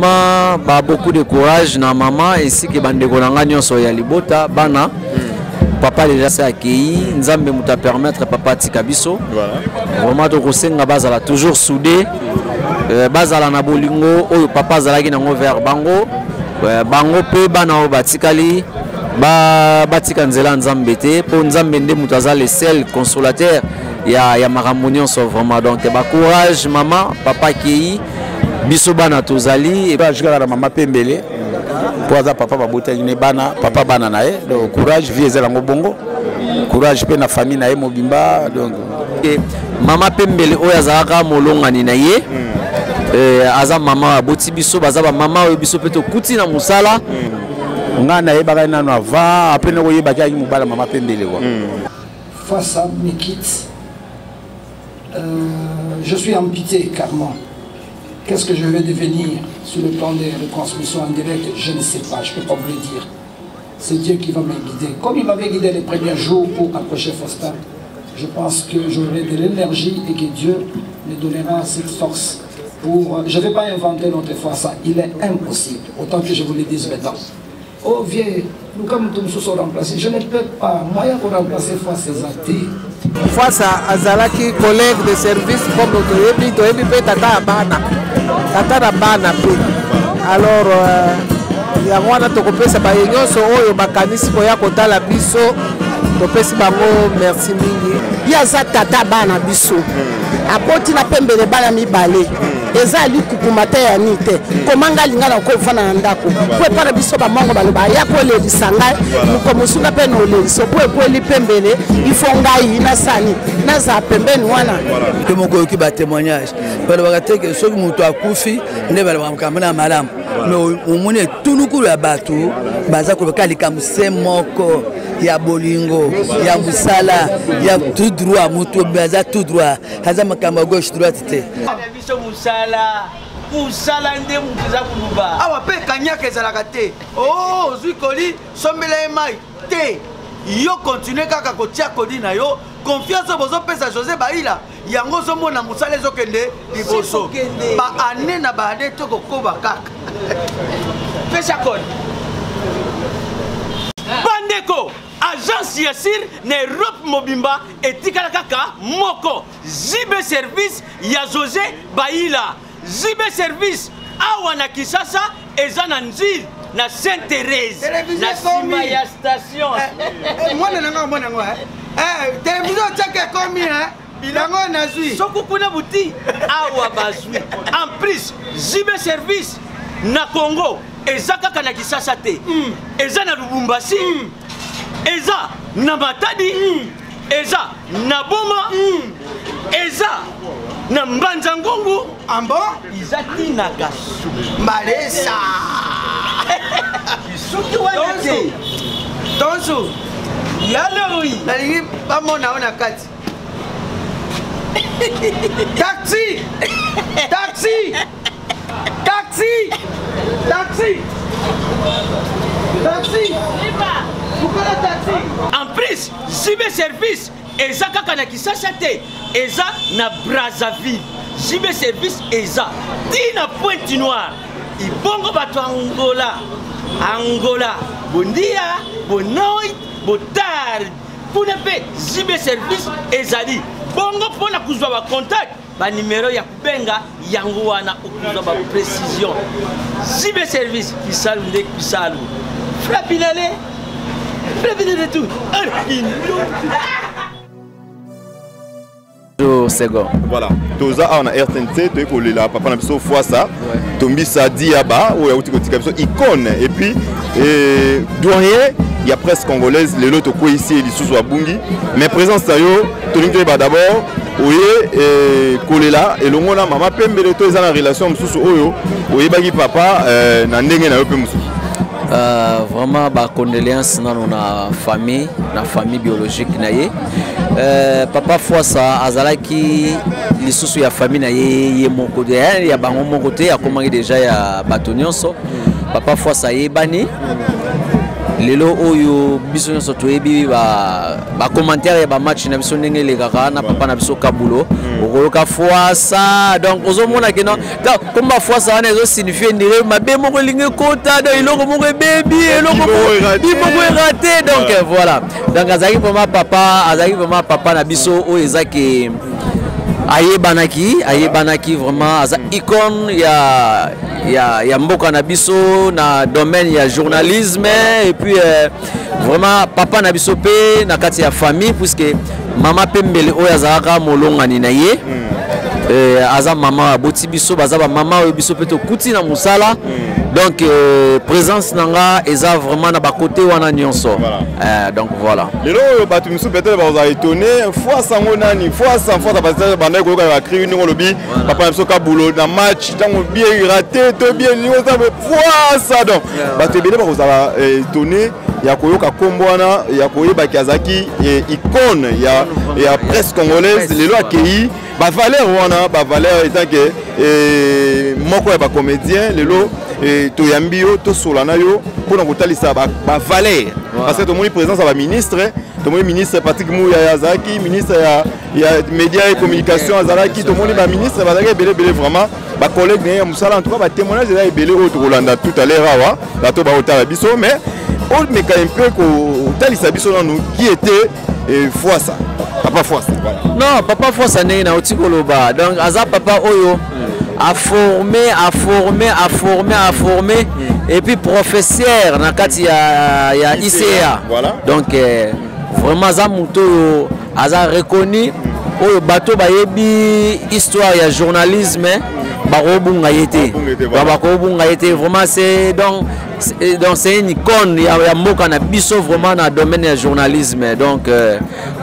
vraiment beaucoup de courage na maman ainsi que bandeko nanga nyonso ya libota bana. Papa déjà s'est accueilli, nzambe muta permettre papa tika biso. Voilà. Vraiment to kosenga bazala toujours soudé. Bazala na bolingo oyo papa zalaki nango vers bango. Bango pe bana o batikali batika nzela nzambe te po nzambe nde muta za le seul consolateur ya makambo nyonso vraiment. Donc ba courage maman, papa qui biso bana tozali et courage kala mama pembele. Poza papa babota ni bana papa bana nae donc courage vie ezela ngobongo courage pe na famille nae mobimba donc mama pembele oyo azalaka molongani na ye aza mama aboti biso baza ba mama oyo biso pe to kuti na musala nga na ye baka nano avant après ne koyeba ki mobala mama pembele quoi. Face à mes kits je suis en pitié carrément. Qu'est-ce que je vais devenir sur le plan des retransmissions en direct? Je ne sais pas, je ne peux pas vous le dire. C'est Dieu qui va me guider. Comme il m'avait guidé les premiers jours pour approcher Faustin, je pense que j'aurai de l'énergie et que Dieu me donnera cette force. Je ne vais pas inventer notre fois ça, il est impossible, autant que je vous le dise maintenant. Oh vieux, nous comme nous sommes remplacés, je ne peux pas, moyen pour remplacer fois ces athées. Face à Azalaki, collègue de service, comme notre Ebi peut tata na bana pe. Alors, il y a un tokopesa ba nyonso oyo bakanisi ko ya kotala biso topesi bango merci mingi. Ya za tata bana biso. Apoti na pembele bana mibale. Eza likukumata ya nite. Komanga lingana ko fana na ndako. Po para biso ba mongo baloba ya ko le lisanga muko musunga pe no le so po li pembele ifonga ina sani na za pembeni wana. Tout mon ko ki ba témoignage. Balo ba teke so muto akufi ne balo ba kamana malamu. Mais au monde tout nous coule à bateau. Baza ko ka likamse moko ya bolingo ya musala ya tout droit muto baza tout droit. Haza makamba gauche droite te. Musala nde mutuza kuluba awa pe kanyaka ezalaka te oh zui koli sombela mai te yo continue kaka kotia kodi na yo confiance bozo pesa José Baila yango zomo na musala ezokende liboso ba ane na ba ane to kokoba kaka pesa kodi bandeko agence Yassir na Europe mobimba etikala kaka moko zibe service ya José Baila zibe service awa na Kisasa eza na nzili na Sainte-Thérèse na sima ya station mwana ngo télévision tcheke komi bilango na zui soko kuna buti awa bazui en plus zibe service na Congo eza kaka na Kisasa te eza na Lubumbashi eza na Matadi eza na Boma eza na Mbanza Ngungu ambo izati na gasu malesa isuki wanake tonso yalewi nalingi bamona ona kati taxi taxi taxi taxi taxi pourquoi taxi en plus zibe service eza kaka na Kisasa te eza na Brazzaville zibe service eza tina Pointe Noire ibongo bato Angola bondia bonoi botar kuna pe zibe service ezali bongo pona kuzwa ba contact ba numero ya kubenga yango wana okuzwa ba précision zibe service kisalu nde kisalu frapinale tout voilà toza on a RTNC to ko lela papa na biso fois ça tombi ça diaba ou ya uti kotika biso icône et puis doyen il y a presse congolaise les loto ko ici et lisusu abungi mais présence ça yo tolingi ba d'abord oye kolela elongo na mama pembele to eza na relation mususu oyo oyebaki papa na ndenge na yo pe mususu vraiment ba condoléances na famille biologique na ye papa Fwasa azalaki lisusu ya famille na ye moko de ya bango moko te akomangi déjà ya bato nyonso papa Fwasa yebani lelo oyo biso nyonso toyebi ba commentaire ya ba match na biso ndenge lekaka na papa na biso Kabulo okoyoka Fwasa donc ozomona ke non comme ba Fwasa wana ezo signifier ndire mabe moko linge kota do iloko moko bebi eloko moko raté donc voilà donc azaki vraiment papa na biso oyo ezaki ayebanaki vraiment aza icône ya mboka na biso na domaine ya journalisme et puis vraiment papa na biso pe na kati ya famille puisque mama Pembele oyo azalaka molongani na ye aza mama aboti biso baza ba mama oyo biso pe tokuti na musala donc présence nanga eza vraiment na ba côté wana nyonso donc voilà lelo oyo batu misu peut-être ba étonné fois sango nani fois parce banda ko ka créer une lobby papa na biso Kabulo na match tango bien raté to bien ni ça fois ça donc batu ebele ba kozala étonné ya koyoka kombwana ya koyeba Kazaki icône ya presse congolaise lelo akei ba valeur wana ba valeur étant que moko ya ba comédien lelo toyambi yo tosolana yo pona kotalisa ba valeur parce que tomoni présence ya ba ministre tomoni ministre Patrick Mouya Yazaki ministre ya médias et communication azalaki tomoni ba ministre bazaki belé vraiment ba collègue ya musala en tout cas ba témoignage ya belé au Rolanda tout à l'heure awa bato ba otala biso mais on me quand même peu ko talisa biso nous qui était Fwasa papa Fwasa voilà non papa Fwasa né na otikoloba donc aza papa oyo a formé et puis professeur na kati ya ICA voilà donc vraiment za muto aza reconnu oyo bato bayebi histoire ya journalisme bakobunga yete vraiment c'est donc c'est une icône ya mboka na biso vraiment na domaine ya journalisme donc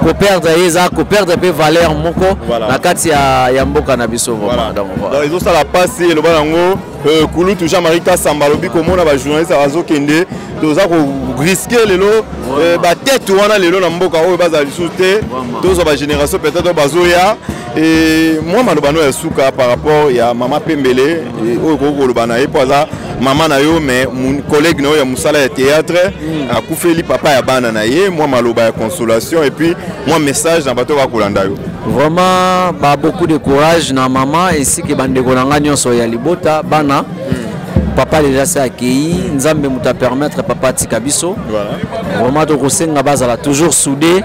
ko perdre pe valeur moko na kati ya mboka na biso vraiment donc voilà ils ont ça la passe le balango Kulutu Jean-Marie Kasamba lobi komona ba journaliste azokende toza ko risquer lelo ba tête wana lelo na mboka oyo baza lisute toza ba génération peut-être bazoya et moi malobano ya suka par rapport ya mama Pembele oyo ko lobana e poza maman na yo mais mon collègue na yo ya musala ya théâtre akufeli papa ya bana na ye moi maloba ya consolation et puis moi message na bato ba kolanda yo vraiment beaucoup de courage na maman ainsi que bandeko nanga nyonso ya libota bana papa déjà c'est accueilli nzambe muta permettre papa tika biso vraiment to kosenga bazala toujours soudé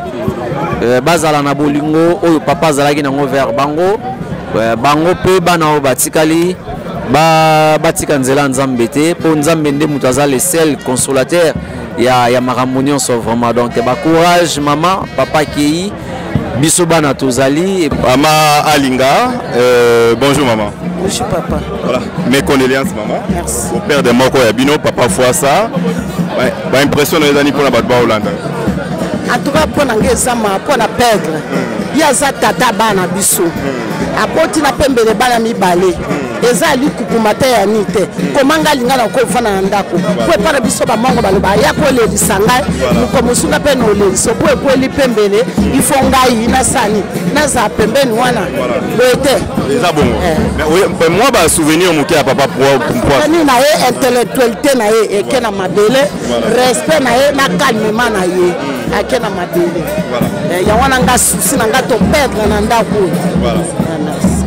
bazala na bolingo oyo papa zalaki nango vers bango pe bana o batikali batika nzela nzambe te po nzambe nde muta za le seul consolateur ya makambo nyonso vraiment donc ba courage maman papa kei biso bana tozali mama Alinga bonjour maman. Bonjour papa. Voilà, mes condoléances maman. Merci. Au père de Moko Yabino, papa Fwasa. Bah impression les années pour la Badba Hollande. En tout cas pour n'engagement pour la perdre. Il y a ça tata bana biso. Apoti na Pembele bana mi balé. Eza li kukumata ya nite. Komanga lingana ko fana ndako. Kwa para biso ba mongo baloba ya ko le disanga. Ko musuna pe no le so ko li Pembele ifonga ina sani. Na za pembeni wana. Loete. Eza bongo. Mais moi ba souvenir muke ya papa pour ni na ye intellectualité na ye e kena mabele. Respect na ye na calmement na ye. Akena mabele. Voilà. Ya wana nga susi na nga to perdre na ndako. Voilà.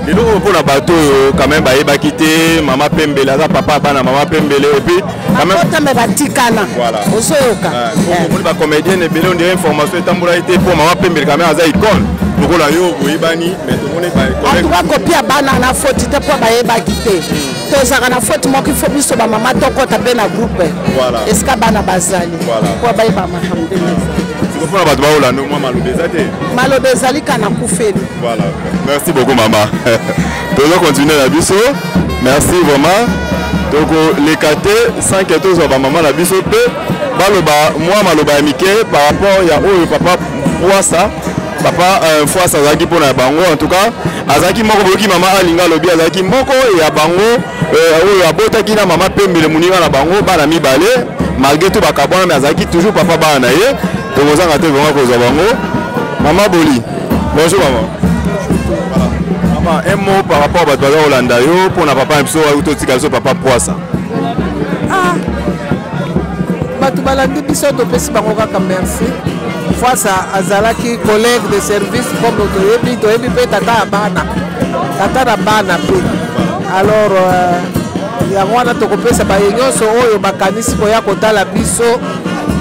Et donc pour la bateau quand même bah quitter maman Pembele ça papa bana maman Pembele et puis quand même quand même batikana voilà osoyoka on va comédienne et belon des informations tambola été pour maman Pembele quand même aza icône pour la yo boyibani mais tout le monde est en tout cas copia bana na faute te pour bayeba quitter to saka na faute mo ki faut biso ba mama to kota be na groupe voilà est-ce que bana bazali pour bayeba alhamdulillah pour la bateau là nous moi malobezali kana kufeli voilà merci beaucoup maman toujours continuer la biso merci vraiment donc les caté 5 étoiles sur maman la biso pe baloba moi maloba mike par rapport ya oyo papa Fwasa papa Fwasa azaki pona bango en tout cas azaki moko boki mama Alinga lobi azaki moko ya bango oyo abotaki na mama Pembele muninga na bango bana mibale malgré tout bakabona mais azaki toujours papa bana na ye donc vous en avez vraiment cause bango maman Boli bonjour maman. Voilà. Un mot par rapport à Badbaga Hollanda pour na papa Mso ou Totika papa Fwasa. Ah bato balandi biso topesi bango kaka merci face azalaki collègue de service comme toyebi mpe tata ya bana mpe alors yango wana tokopesa baye nyonso oyo bakanisi koya kotala biso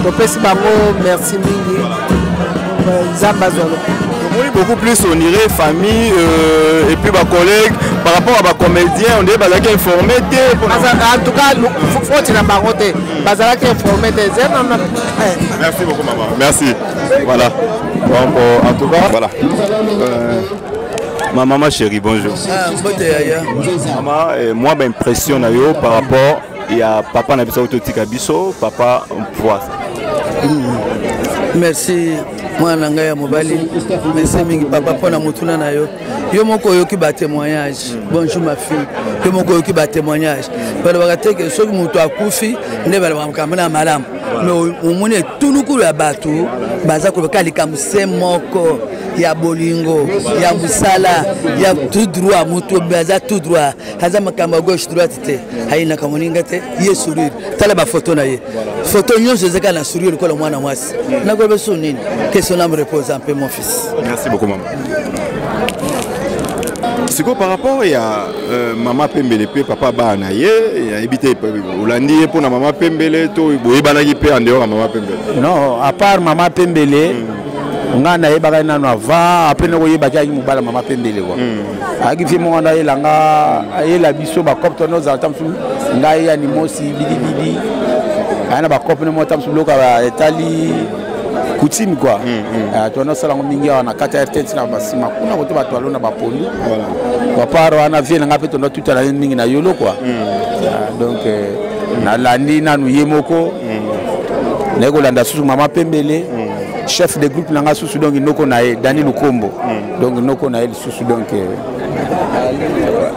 topesi bango merci mingi nzambe azwalo. Oui, beaucoup plus on irait famille et puis ma collègue par rapport à ma comédien on dirait bazalaki informé en tout cas faut na bango te bazalaki informé te. Merci beaucoup maman, merci. Voilà donc en tout cas voilà ma maman chérie bonjour. Maman moi m'impressionne par rapport il y a papa na biso autotika biso papa poids. Merci mwana ngai ya mobali merci mingi papa pona motuna na yo yo moko yoki ba témoignage bonjour ma fille yo moko yoki ba témoignage balo bakate ke soki mutu akufi nde balo bakamana malamu mais omoni tunukulu ya bato baza ko kalika moko ya bolingo ya musala ya tout droit mutu baza tout droit haza makamba gauche droite te haina kamoninga te ye sourire tala ba photo na ye photo nyonso zeka na sourire ko le mwana mwasi na ko beso nini que son âme repose un peu mon fils. Merci beaucoup maman. C'est quoi par rapport à maman Pembele pe papa bana ye habité Hollandie pour maman Pembele to boye banaki pe en dehors maman Pembele. Non, à part maman Pembele nga na yeba na no avant après no yeba ki mobala maman Pembele quoi. Aki fi mo na yelanga ayela biso ba copte no za tamsu nga ya ni mosi bidi ana ba copte no mo tamsu loka ba etali coutume quoi. Tu as ça mingi on a 4 RTT na basima kuna ko to bato alona ba pondu. Voilà. Ba paro ana vie nga pe to no tout la mingi na yolo quoi. Donc na landi na nu yemoko. Nego landa susu maman Pembele. Chef de groupe nanga susu donc noko na Dani Lukombo. Donc noko na el susu donc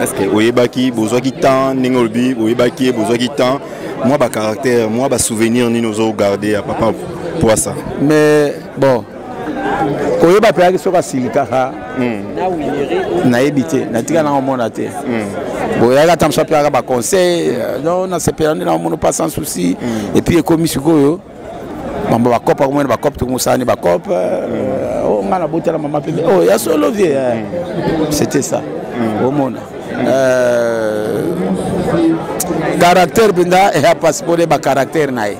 est-ce que oyebaki besoin qui temps ningolbi oyebaki besoin qui temps moi ba caractère moi ba souvenir ni nous garder à papa pour ça mais bon koyeba pe aki soka silika ha na ebité na tika na omona te bon ya gatam so pe aga ba conseil non na se perdre na omona pas sans souci et puis ekomi sikoyo mamba ba kopa komona ba kopa to musani ba kopa o ngana botela mama pe oh ya solo vie c'était ça omona caractère benda et a passeport ba caractère nae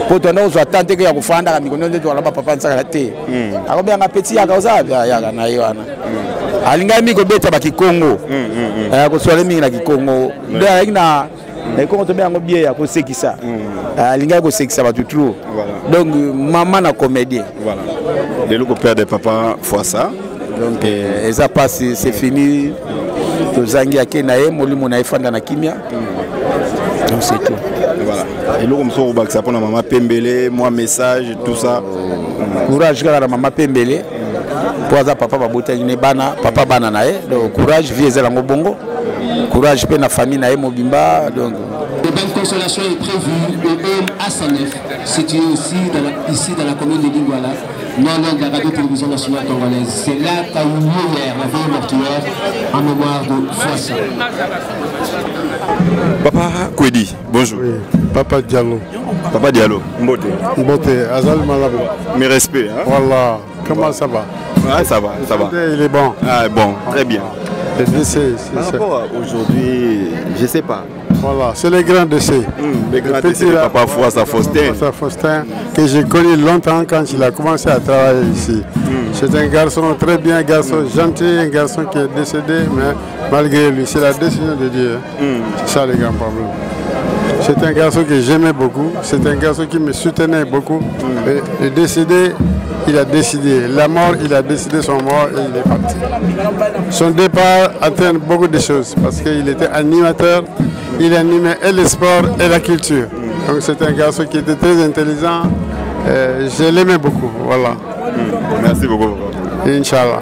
poto na uzwa tante ke ya kufanda kamikono ndio wala papa nsaka te akobya ngapeti ya kauza ya na yo ana alinga miko beta ba Kikongo ko swale mingi na Kikongo ndio aina na Kongo to bengo bie ya ko sekisa alinga ko sekisa ba tutru donc maman na comédien voilà le look père de papa fois ça donc ça passe c'est fini to zangi yake na ye molimo na ifanda na kimia donc c'est tout. Voilà. Et nous, comme ça, on va pour maman Pembele, moi message, tout ça. Courage, à maman Pembele. Pour papa babota ni bana, papa bana nae. Donc courage, vie ezela ngobongo. Courage pe na famille nae mobimba. Donc. Une belle consolation est prévue au home A109, situé aussi ici dans la commune de Lingwala, non loin de la radio-télévision nationale congolaise. C'est là qu'a eu lieu hier la veille mortuaire en mémoire de Foissa. Papa Kwedi, bonjour. Oui, Papa Diallo. Papa Diallo, Mbote. Mbote, Azal Malabo. Mes respects. Hein? Voilà, comment ça va? Ouais, ça va, ça va. Il est bon. Ah, bon, très bien. Par rapport à aujourd'hui, je ne sais pas. Voilà, c'est les grands décès. Les grands décès de Papa Foissa Faustin. Faustin, que j'ai connu longtemps quand il a commencé à travailler ici. C'est un garçon très bien, un garçon gentil, un garçon qui est décédé, mais malgré lui, c'est la décision de Dieu. C'est ça le grand problème. C'est un garçon que j'aimais beaucoup, c'est un garçon qui me soutenait beaucoup. Et décédé, il a décidé. La mort, il a décidé son mort et il est parti. Son départ entraîne beaucoup de choses parce qu'il était animateur, il animait et le sport et la culture. Donc c'est un garçon qui était très intelligent. Je l'aimais beaucoup. Voilà. Merci beaucoup. Inch'Allah.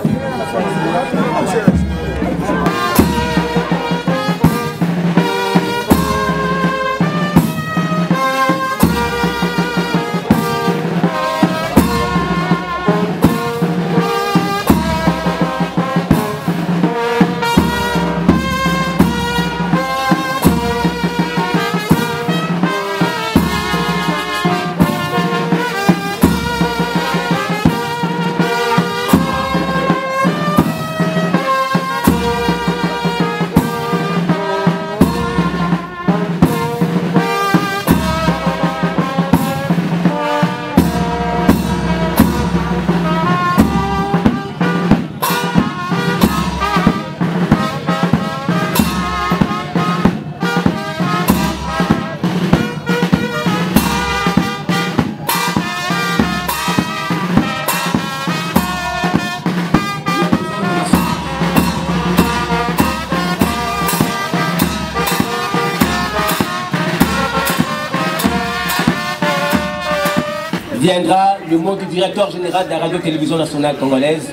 viendra le mot du directeur général de la radio-télévision nationale congolaise,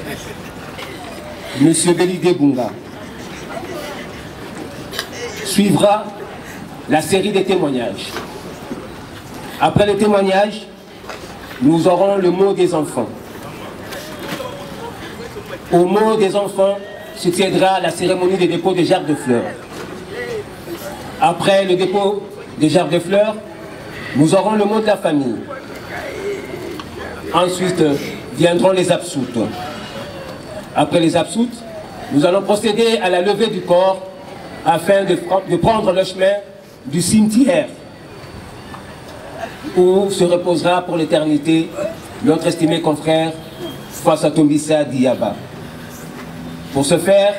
M. Belidé Bunga. Suivra la série des témoignages. Après les témoignages, nous aurons le mot des enfants. Au mot des enfants succédera la cérémonie de dépôt des gerbes de fleurs. Après le dépôt des gerbes de fleurs, nous aurons le mot de la famille. Ensuite viendront les absoutes. Après les absoutes, nous allons procéder à la levée du corps afin de prendre le chemin du cimetière où se reposera pour l'éternité notre estimé confrère Fwassa Tombisa Diaba. Pour ce faire,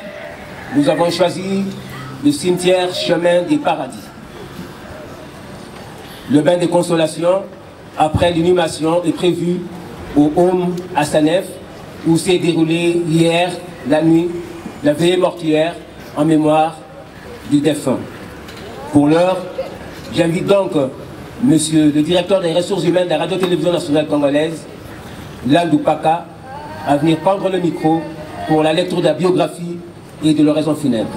nous avons choisi le cimetière Chemin des Paradis. Le bain de consolation, après l'inhumation, est prévu au Home à Sanef, où s'est déroulé hier, la nuit, la veillée mortuaire en mémoire du défunt. Pour l'heure, j'invite donc Monsieur le directeur des ressources humaines de la radio-télévision nationale congolaise, Landou Paka, à venir prendre le micro pour la lecture de la biographie et de l'oraison funèbre.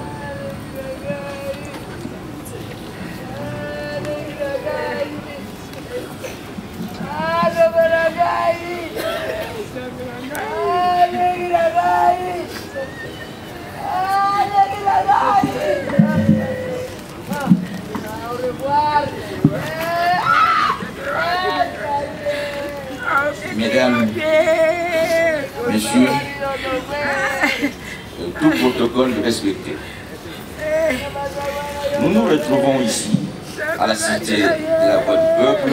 Mesdames, Messieurs, tout protocole respecté. Nous nous retrouvons ici, à la cité de la Voix du Peuple,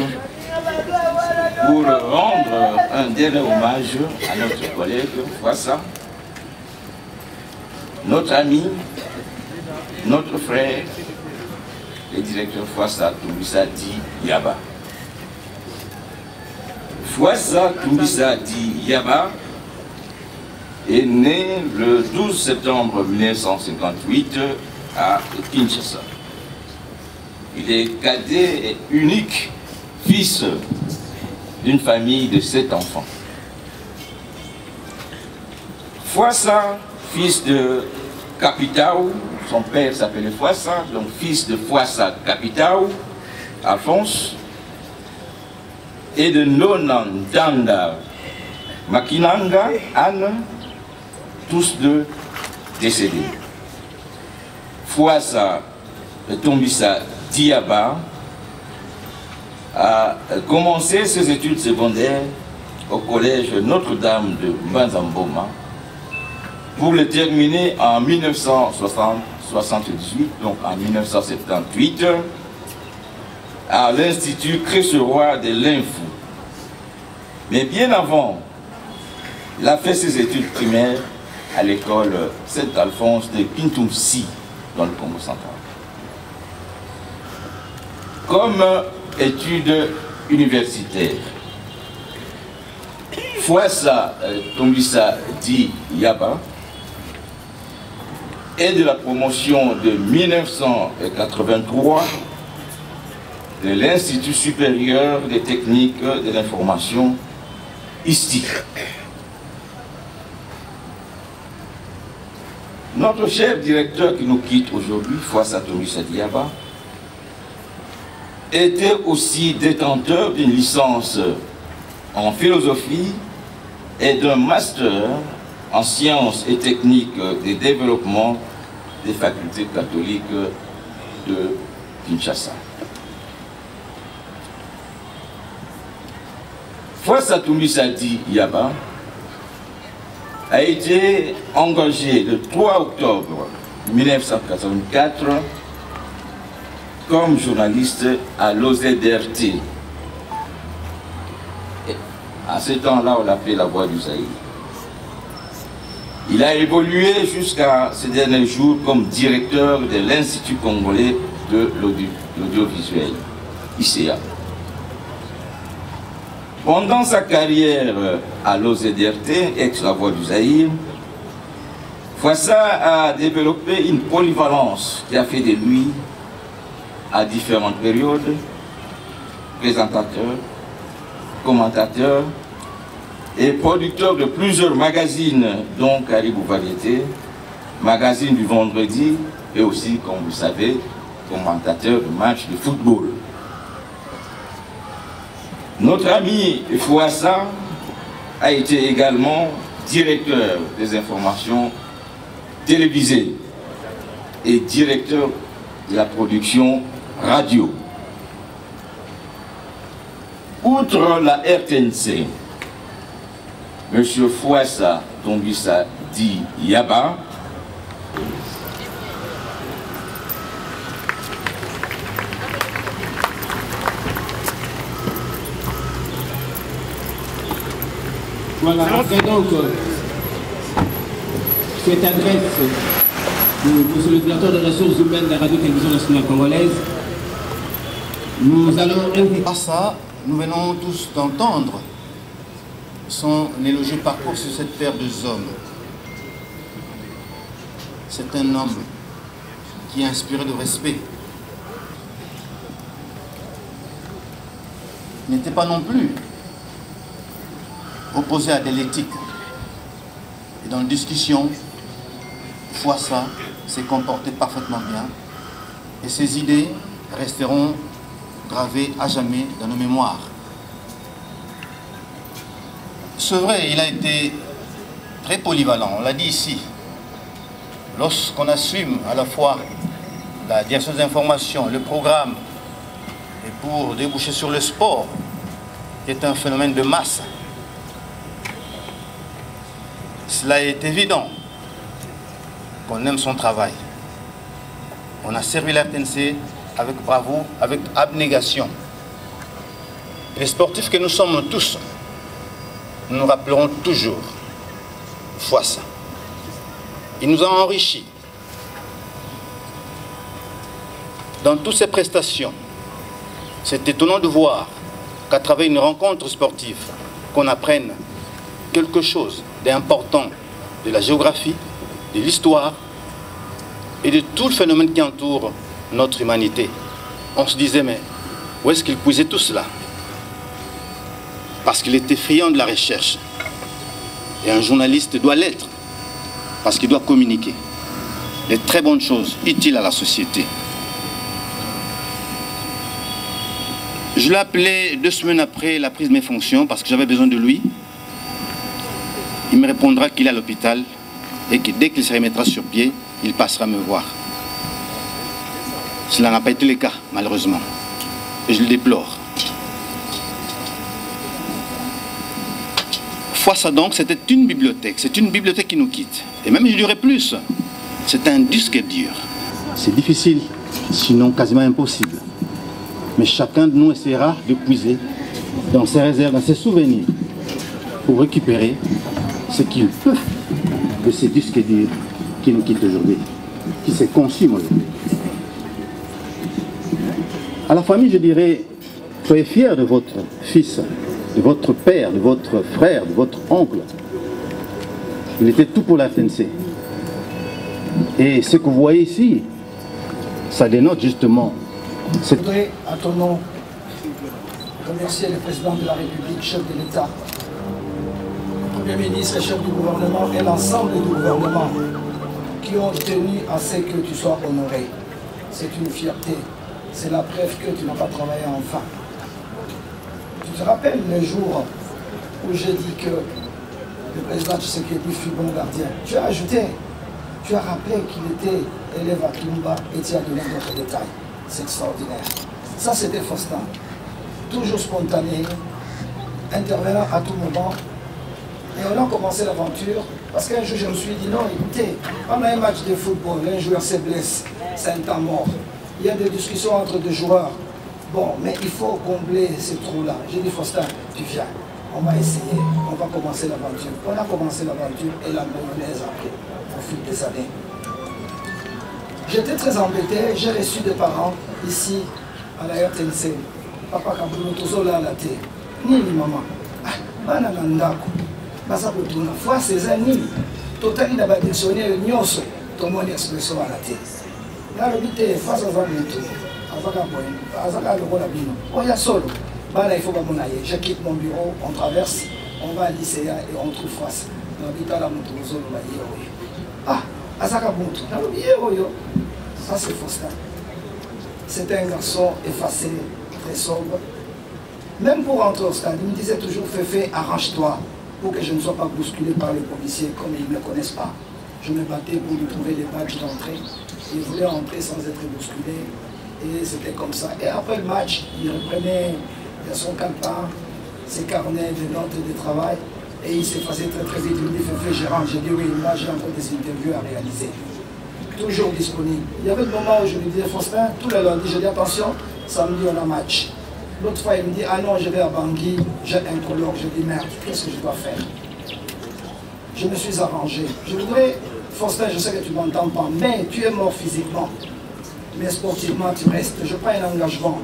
pour rendre un dernier hommage à notre collègue Fwassa, notre ami, notre frère, le directeur Fwassa Tombisa Diaba. Fwassa Tombisa Diaba est né le 12 septembre 1958 à Kinshasa. Il est cadet et unique fils d'une famille de 7 enfants. Fwassa, fils de Capitao, son père s'appelait Fwassa, donc fils de Fwassa Capitao, Alphonse, et de Nonantanda Makinanga, Anne, tous deux décédés. Fwassa Tombisa Diaba a commencé ses études secondaires au collège Notre-Dame de Mbanzamboma pour le terminer en 1978, donc en 1978, à l'Institut Cresseroy de l'Info. Mais bien avant, il a fait ses études primaires à l'école Saint-Alphonse de Kintumsi, dans le Congo central. Comme études universitaires, Fwassa Tombisa Diaba est de la promotion de 1983 de l'Institut supérieur des techniques de l'information, ISTI. Notre chef directeur qui nous quitte aujourd'hui, Fwassa Tombisa Diaba, était aussi détenteur d'une licence en philosophie et d'un master en sciences et techniques de développement des facultés catholiques de Kinshasa. Fwassa Tombisa Diaba a été engagé le 3 octobre 1984 comme journaliste à l'OZRT. À ce temps-là, on l'appelait la Voix du Zaïre. Il a évolué jusqu'à ces derniers jours comme directeur de l'Institut congolais de l'audiovisuel, ICA. Pendant sa carrière à l'OZRT, ex-la Voix du Zaïre, Fwassa a développé une polyvalence qui a fait de lui, à différentes périodes, présentateur, commentateur et producteur de plusieurs magazines, dont Caribou Variété, magazine du vendredi, et aussi, comme vous savez, commentateur de matchs de football. Notre ami Fouassa a été également directeur des informations télévisées et directeur de la production radio. Outre la RTNC, M. Fouassa Tombissa dit Yaba voilà, après donc cette adresse de M. le directeur des ressources humaines de la radio-télévision nationale congolaise, nous allons inviter à ça. Nous venons tous d'entendre son élogieux parcours sur cette terre de hommes. C'est un homme qui est inspiré de respect. Il n'était pas non plus opposé à de l'éthique. Et dans la discussion, Fouassa s'est comporté parfaitement bien. Et ses idées resteront gravé à jamais dans nos mémoires. C'est vrai, il a été très polyvalent, on l'a dit ici. Lorsqu'on assume à la fois la direction des informations, le programme, et pour déboucher sur le sport, qui est un phénomène de masse, cela est évident qu'on aime son travail. On a servi la RTNC avec bravoure, avec abnégation. Les sportifs que nous sommes tous, nous rappellerons toujours Fouassa. Il nous a enrichis dans toutes ses prestations. C'est étonnant de voir qu'à travers une rencontre sportive, qu'on apprenne quelque chose d'important de la géographie, de l'histoire et de tout le phénomène qui entoure notre humanité. On se disait, mais où est-ce qu'il puisait tout cela? Parce qu'il était friand de la recherche. Et un journaliste doit l'être, parce qu'il doit communiquer des très bonnes choses utiles à la société. Je l'ai appelé 2 semaines après la prise de mes fonctions, parce que j'avais besoin de lui. Il me répondra qu'il est à l'hôpital et que dès qu'il se remettra sur pied, il passera me voir. Cela n'a pas été le cas, malheureusement. Et je le déplore. Fouassa donc, c'était une bibliothèque. C'est une bibliothèque qui nous quitte. Et même, je dirais plus, c'est un disque dur. C'est difficile, sinon quasiment impossible. Mais chacun de nous essaiera de puiser dans ses réserves, dans ses souvenirs, pour récupérer ce qu'il peut de ces disques durs qui nous quittent aujourd'hui, qui se consument aujourd'hui. À la famille, je dirais, soyez fiers de votre fils, de votre père, de votre frère, de votre oncle. Il était tout pour la RTNC. Et ce que vous voyez ici, ça dénote justement. Je voudrais, à ton nom, remercier le président de la République, chef de l'État, le Premier ministre et chef du gouvernement et l'ensemble du gouvernement qui ont tenu à ce que tu sois honoré. C'est une fierté. C'est la preuve que tu n'as pas travaillé en vain. Tu te rappelles le jour où j'ai dit que le président Tshisekedi fut bon gardien. Tu as ajouté, tu as rappelé qu'il était élève à Tumba et tu as donné d'autres détails. C'est extraordinaire. Ça, c'était Faustin. Toujours spontané, intervenant à tout moment. Et on a commencé l'aventure parce qu'un jour, je me suis dit, non, écoutez, on a un match de football, un joueur se blesse, c'est un temps mort. Il y a des discussions entre deux joueurs. Bon, mais il faut combler ces trous-là. J'ai dit, Faustin, tu viens. On va essayer, on va commencer l'aventure. On a commencé l'aventure et la mayonnaise après, au fil des années. J'étais très embêté, j'ai reçu des parents ici à la RTNC. Papa Kaboulou, Tozola la terre. Nini maman. Bana Nandako. Basa Kutuna. Fois ces années, totali na ba dictionnaire nyoso, tomoni expression à la terre. Là, le but est face à Zamutu. Azaka Boy, Azaka Logola Bino. Oya solo. Bana, il faut pas m'en aller. Je quitte mon bureau, on traverse, on va à l'ICA et on trouve face. Ah, Azaka Buntu. Ça, c'est Faustin. C'était un garçon effacé, très sobre. Même pour rentrer au stade, il me disait toujours Féfé, arrange-toi pour que je ne sois pas bousculé par les policiers comme ils ne me connaissent pas. Je me battais pour lui trouver les badges d'entrée. Il voulait entrer sans être bousculé. Et c'était comme ça. Et après le match, il reprenait son calepin, ses carnets de notes de travail. Et il s'effaçait très très vite. Il me dit Féfé, je rentre. J'ai dit oui, là j'ai encore des interviews à réaliser. Toujours disponible. Il y avait le moment où je lui disais Faustin, tous les lundis, je dis attention, samedi on a match. L'autre fois il me dit ah non, je vais à Bangui, j'ai un colloque. Je dis merde, qu'est-ce que je dois faire? Je me suis arrangé. Je voudrais, Faustin, je sais que tu ne m'entends pas, mais tu es mort physiquement. Mais sportivement tu restes. Je prends un engagement.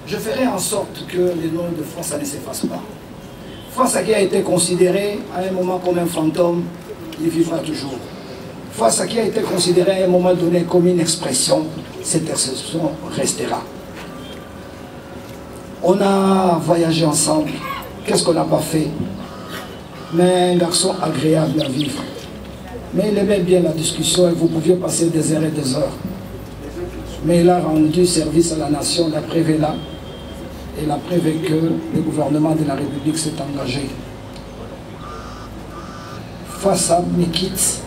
Je ferai en sorte que les noms de France ne s'effacent pas. France qui a été considéré à un moment comme un fantôme, il vivra toujours. Face à qui a été considéré à un moment donné comme une expression, cette expression restera. On a voyagé ensemble, qu'est-ce qu'on n'a pas fait? Mais un garçon agréable à vivre. Mais il aimait bien la discussion et vous pouviez passer des heures et des heures. Mais il a rendu service à la nation, la preuve est là. Et la preuve est que le gouvernement de la République s'est engagé. Face à Mekit,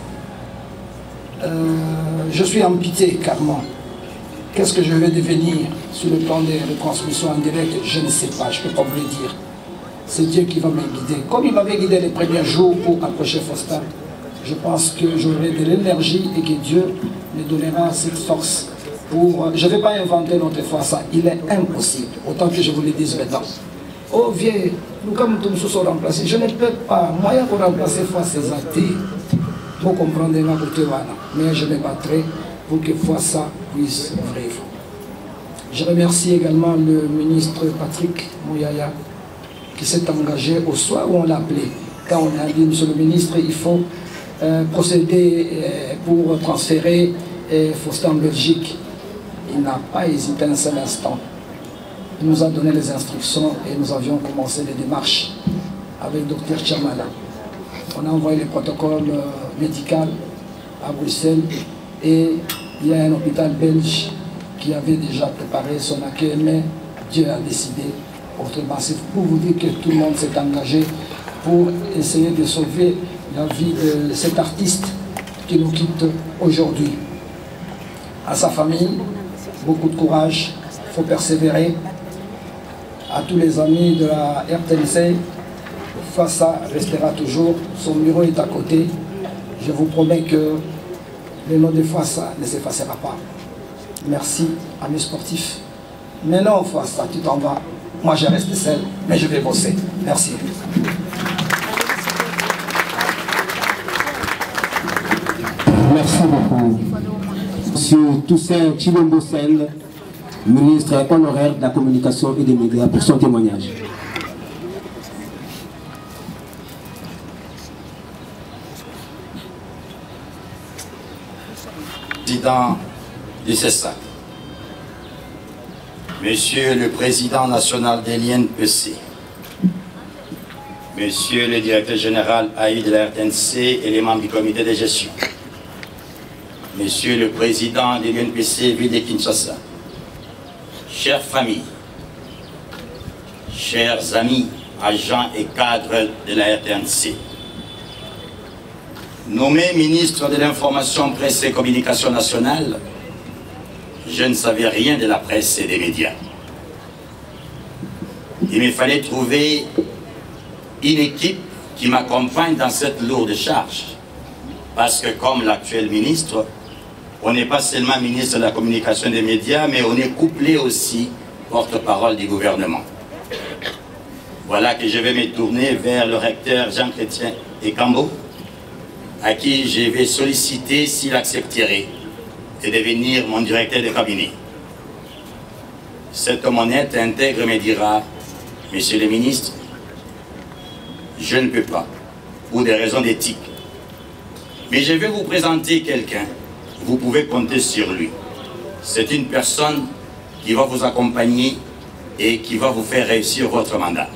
je suis en pitié, carrément. Qu'est-ce que je vais devenir sur le plan des retransmissions en direct? Je ne sais pas, je ne peux pas vous le dire. C'est Dieu qui va me guider. Comme il m'avait guidé les premiers jours pour approcher Faustin, je pense que j'aurai de l'énergie et que Dieu me donnera cette force pour... Je ne vais pas inventer notre foi, ça. Il est impossible, autant que je vous le dise maintenant. Oh vieux, nous comme nous sommes remplacés, je ne peux pas. Moyen pour remplacer foi, c'est athée. Pour comprendre ma beauté, mais je me battrai pour que ça puisse vivre. Je remercie également le ministre Patrick Mouyaya qui s'est engagé au soir où on l'a appelé. Quand on a dit, monsieur le ministre, il faut procéder pour transférer Faustin en Belgique. Il n'a pas hésité un seul instant. Il nous a donné les instructions et nous avions commencé les démarches avec le Dr Chamala. On a envoyé les protocoles médicaux à Bruxelles et il y a un hôpital belge qui avait déjà préparé son accueil, mais Dieu a décidé autrement. C'est pour vous dire que tout le monde s'est engagé pour essayer de sauver la vie de cet artiste qui nous quitte aujourd'hui. À sa famille, beaucoup de courage, il faut persévérer. À tous les amis de la RTNC, Fassa restera toujours, son bureau est à côté. Je vous promets que le nom de Fassa ne s'effacera pas. Merci à mes sportifs. Mais non, Fassa, tu t'en vas. Moi, je reste seul, mais je vais bosser. Merci. Merci beaucoup. Monsieur Toussaint Chilombo-Sel, ministre honoraire de la communication et des médias, pour son témoignage. Président du CESA, Monsieur le Président national de l'INPC, Monsieur le Directeur général AI de la RTNC et les membres du comité de gestion, Monsieur le Président de l'INPC Ville de Kinshasa, chères familles, chers amis, agents et cadres de la RTNC, nommé ministre de l'Information, Presse et Communication nationale, je ne savais rien de la presse et des médias. Il me fallait trouver une équipe qui m'accompagne dans cette lourde charge. Parce que comme l'actuel ministre, on n'est pas seulement ministre de la Communication et des médias, mais on est couplé aussi porte-parole du gouvernement. Voilà que je vais me tourner vers le recteur Jean-Chrétien Ekambo, à qui je vais solliciter s'il accepterait de devenir mon directeur de cabinet. Cet homme honnête intègre me dira, Monsieur le ministre, je ne peux pas, pour des raisons d'éthique. Mais je vais vous présenter quelqu'un, vous pouvez compter sur lui. C'est une personne qui va vous accompagner et qui va vous faire réussir votre mandat.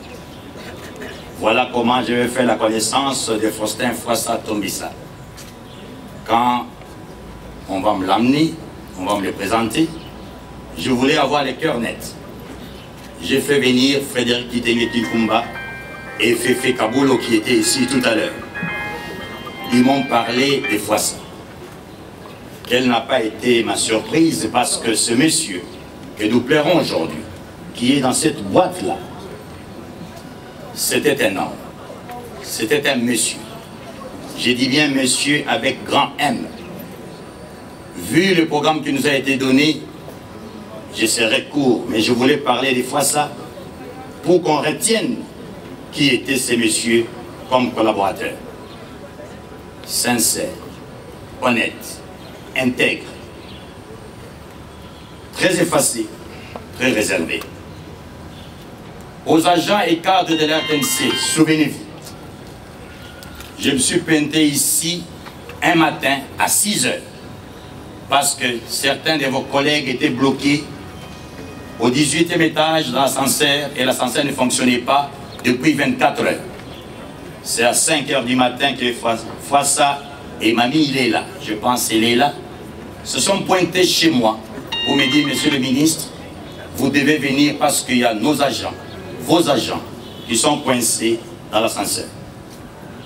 Voilà comment je vais faire la connaissance de Faustin Fwassa Tombisa. Quand on va me l'amener, on va me le présenter, je voulais avoir les cœurs nets. J'ai fait venir Frédéric Kitenge Kikumba et Fefe Kaboulo qui étaient ici tout à l'heure. Ils m'ont parlé de Fwassa. Quelle n'a pas été ma surprise parce que ce monsieur que nous pleurons aujourd'hui, qui est dans cette boîte-là, c'était un homme, c'était un monsieur. J'ai dit bien monsieur avec grand M. Vu le programme qui nous a été donné, je serai court, mais je voulais parler des Fwassa pour qu'on retienne qui étaient ces messieurs comme collaborateurs. Sincère, honnête, intègre, très effacé, très réservé. Aux agents et cadres de l'RTNC, souvenez-vous, je me suis pointé ici un matin à 6 heures parce que certains de vos collègues étaient bloqués au 18e étage de l'ascenseur et l'ascenseur ne fonctionnait pas depuis 24 heures. C'est à 5 heures du matin que Fwassa et Mamie, il est là, je pense qu'il est là, se sont pointés chez moi pour me dire, monsieur le ministre, vous devez venir parce qu'il y a nos agents, vos agents, qui sont coincés dans l'ascenseur.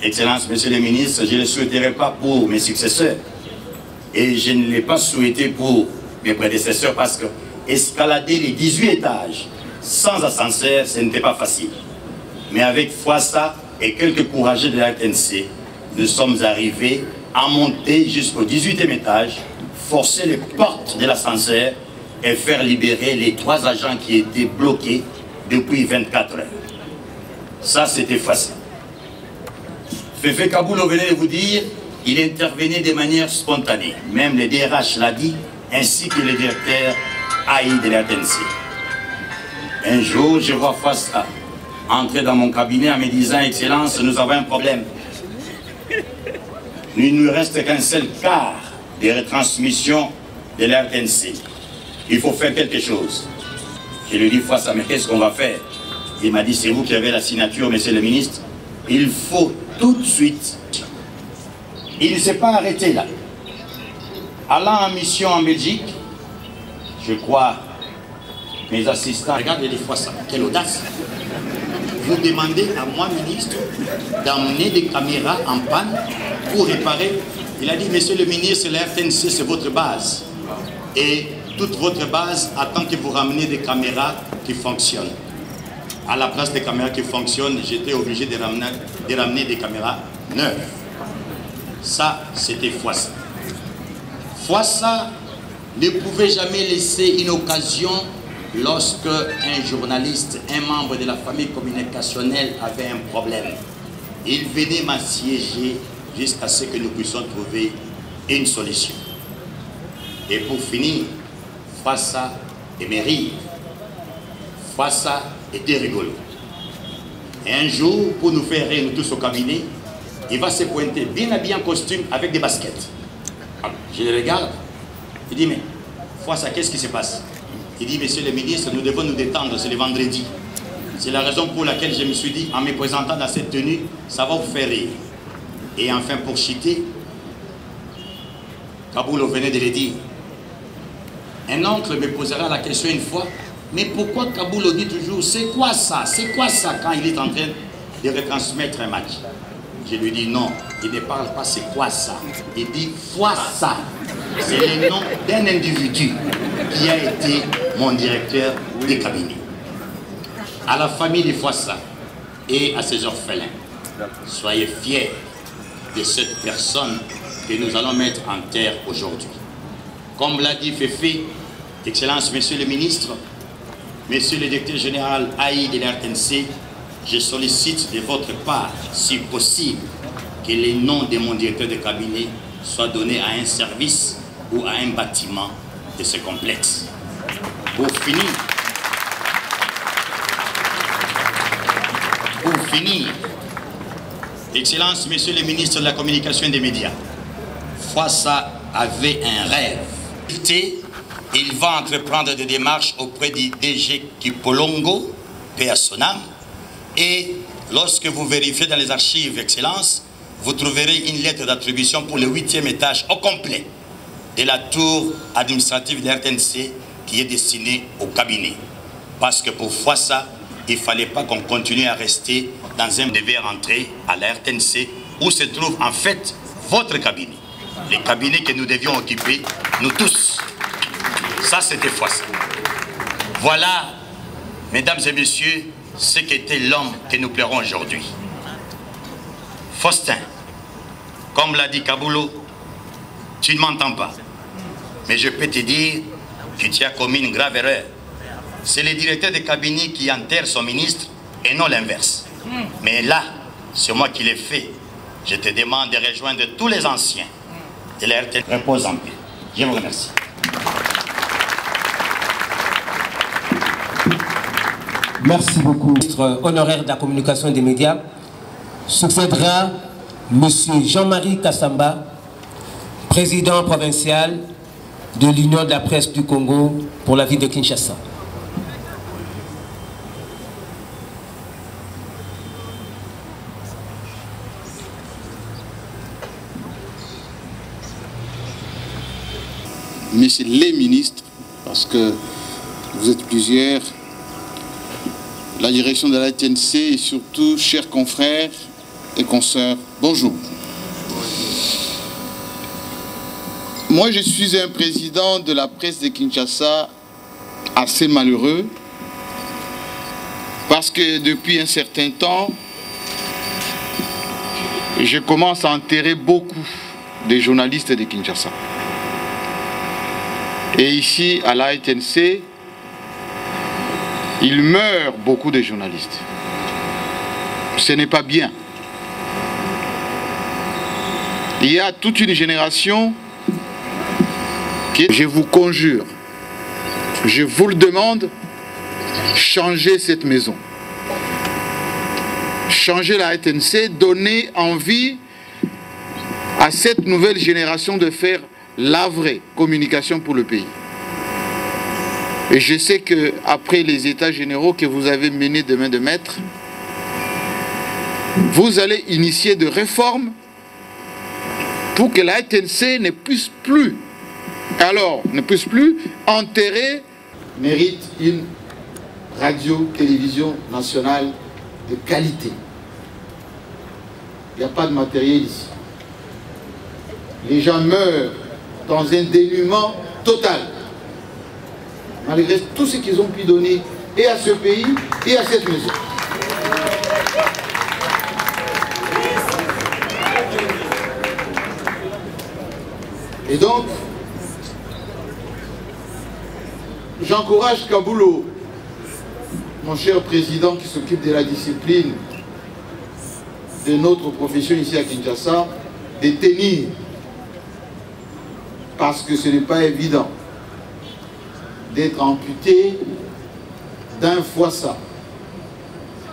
Excellence, monsieur le ministre, je ne le souhaiterais pas pour mes successeurs et je ne l'ai pas souhaité pour mes prédécesseurs parce que escalader les 18 étages sans ascenseur, ce n'était pas facile. Mais avec Fwassa et quelques courageux de la RTNC, nous sommes arrivés à monter jusqu'au 18e étage, forcer les portes de l'ascenseur et faire libérer les 3 agents qui étaient bloqués depuis 24 heures. Ça, c'était facile. Fefe Kaboulo venait de vous dire, il intervenait de manière spontanée. Même le DRH l'a dit, ainsi que le directeur AI de la RTNC. Un jour, je vois Fwassa entrer dans mon cabinet en me disant, Excellence, nous avons un problème. Il ne nous reste qu'un seul quart des retransmissions de la RTNC. Il faut faire quelque chose. Je lui ai dit, Fwassa, mais qu'est-ce qu'on va faire? Il m'a dit, c'est vous qui avez la signature, monsieur le ministre. Il faut tout de suite. Il ne s'est pas arrêté là. Allant en mission en Belgique, je crois, mes assistants, regardez les Fwassa, quelle audace. Vous demandez à moi, ministre, d'emmener des caméras en panne pour réparer. Il a dit, monsieur le ministre, la RTNC, c'est votre base. Et toute votre base attend que vous rameniez des caméras qui fonctionnent. À la place des caméras qui fonctionnent, j'étais obligé de ramener des caméras neuves. Ça, c'était Fwassa. Fwassa ne pouvait jamais laisser une occasion lorsque un journaliste, un membre de la famille communicationnelle avait un problème. Il venait m'assiéger jusqu'à ce que nous puissions trouver une solution. Et pour finir, Fwassa aimait rire. Fwassa était rigolo. Et un jour, pour nous faire rire, nous tous au cabinet, il va se pointer bien habillé en costume avec des baskets. Alors, je le regarde, il dit, mais Fwassa, qu'est-ce qui se passe? Il dit, monsieur le ministre, nous devons nous détendre, c'est le vendredi. C'est la raison pour laquelle je me suis dit, en me présentant dans cette tenue, ça va vous faire rire. Et enfin, pour chiter, Kaboulo venait de le dire. Un oncle me posera la question une fois, mais pourquoi Kaboulo dit toujours, c'est quoi ça? C'est quoi ça quand il est en train de retransmettre un match? Je lui dis non, il ne parle pas c'est quoi ça. Il dit Fwassa. C'est le nom d'un individu qui a été mon directeur de cabinet. À la famille de Fwassa et à ses orphelins, soyez fiers de cette personne que nous allons mettre en terre aujourd'hui. Comme l'a dit Fefe, Excellence, Monsieur le Ministre, Monsieur le Directeur Général AI de l'RTNC, je sollicite de votre part, si possible, que les noms de mon directeur de cabinet soient donnés à un service ou à un bâtiment de ce complexe. Pour finir, Excellence, Monsieur le Ministre de la Communication et des Médias, Fwassa avait un rêve. il va entreprendre des démarches auprès du DG Kipolongo, paix à son âme, et lorsque vous vérifiez dans les archives, Excellence, vous trouverez une lettre d'attribution pour le 8e étage au complet de la tour administrative de l'RTNC qui est destinée au cabinet. Parce que pour Fwassa, il ne fallait pas qu'on continue à rester dans un devait rentrer à la RTNC où se trouve en fait votre cabinet. Les cabinets que nous devions occuper, nous tous. Ça, c'était Fwassa. Voilà, mesdames et messieurs, ce qu'était l'homme que nous plairons aujourd'hui. Faustin, comme l'a dit Kaboulou, tu ne m'entends pas. Mais je peux te dire que tu as commis une grave erreur. C'est le directeur de cabinet qui enterre son ministre et non l'inverse. Mais là, c'est moi qui l'ai fait. Je te demande de rejoindre tous les anciens de la RTNC. Repose en paix. Je vous remercie. Merci beaucoup. Ministre honoraire de la communication et des médias succédera M. Jean-Marie Kassamba, président provincial de l'Union de la presse du Congo pour la ville de Kinshasa. Messieurs les ministres, parce que vous êtes plusieurs, la direction de la TNC et surtout, chers confrères et consoeurs, bonjour. Moi, je suis un président de la presse de Kinshasa assez malheureux parce que depuis un certain temps, je commence à enterrer beaucoup de journalistes de Kinshasa. Et ici, à la TNC, il meurt beaucoup de journalistes. Ce n'est pas bien. Il y a toute une génération qui, je vous conjure, je vous le demande, changez cette maison. Changez la TNC, donnez envie à cette nouvelle génération de faire la vraie communication pour le pays. Et je sais qu'après les états généraux que vous avez menés de main de maître, vous allez initier de réformes pour que la TNC ne puisse plus, enterrer, mérite une radio-télévision nationale de qualité. Il n'y a pas de matériel ici. Les gens meurent dans un dénuement total, malgré tout ce qu'ils ont pu donner et à ce pays et à cette maison. Et donc, j'encourage Kaboulou, mon cher président qui s'occupe de la discipline de notre profession ici à Kinshasa, de tenir, parce que ce n'est pas évident d'être amputé d'un Fwassa,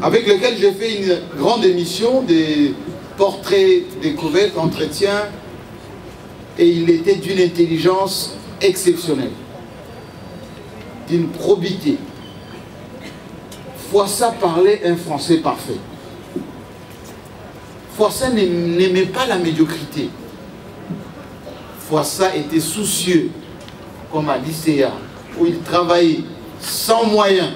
avec lequel j'ai fait une grande émission des portraits, découvertes, entretiens, et il était d'une intelligence exceptionnelle, d'une probité. Fwassa parlait un français parfait. Fwassa n'aimait pas la médiocrité. Fwassa était soucieux, comme à l'ICA, où il travaillait sans moyens